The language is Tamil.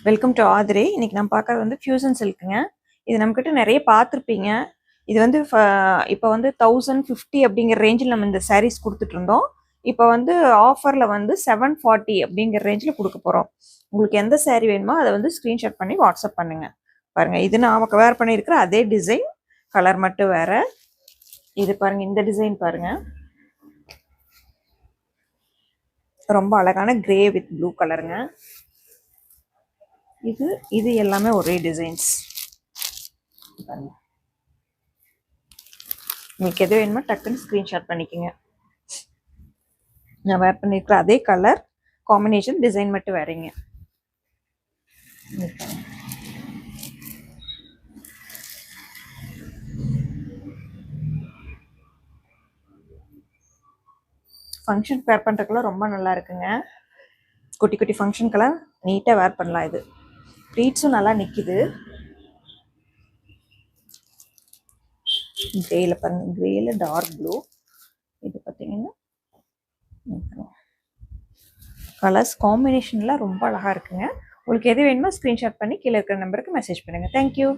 Welcome to ஆதிரே. இன்னைக்கு நம்ம பார்க்கறது வந்து ஃபியூசன் சில்க்குங்க. இது நம்மக்கிட்ட நிறைய பார்த்துருப்பீங்க. இது வந்து இப்போ வந்து 1050 அப்படிங்கிற ரேஞ்சில் நம்ம இந்த சாரீஸ் கொடுத்துட்டு இருந்தோம். இப்போ வந்து ஆஃபரில் வந்து 740 அப்படிங்கிற ரேஞ்சில் கொடுக்க போகிறோம். உங்களுக்கு எந்த சாரீ வேணுமோ அதை வந்து ஸ்க்ரீன்ஷாட் பண்ணி வாட்ஸ்அப் பண்ணுங்கள். பாருங்கள், இது நான் வேர் பண்ணியிருக்கிற அதே டிசைன், கலர் மட்டும் வேறு. இது பாருங்கள், இந்த டிசைன் பாருங்கள், ரொம்ப அழகான கிரே வித் ப்ளூ கலருங்க. இது எல்லாமே ஒரே டிசைன்ஸ். உங்களுக்கு எது வேணுமோ டக்குன்னு ஸ்க்ரீன்ஷாட் பண்ணிக்கோங்க. நான் வேர் பண்ணியிருக்கிற அதே கலர் காம்பினேஷன், டிசைன் மட்டும் வேறீங்க. ஃபங்க்ஷன் வேர் பண்ணுறதுக்குலாம் ரொம்ப நல்லா இருக்குங்க. குட்டி குட்டி ஃபங்க்ஷனுக்கெல்லாம் நீட்டாக வேர் பண்ணலாம். இது ப்ளீட்ஸும் நல்லா நிற்கிது. கிரேல பாருங்க, கிரேல டார்க் ப்ளூ. இது பார்த்தீங்கன்னா கலர்ஸ் காம்பினேஷன்லாம் ரொம்ப அழகாக இருக்குங்க. உங்களுக்கு எது வேணுமோ ஸ்க்ரீன்ஷாட் பண்ணி கீழே இருக்கிற நம்பருக்கு மெசேஜ் பண்ணுங்கள். தேங்க்யூ.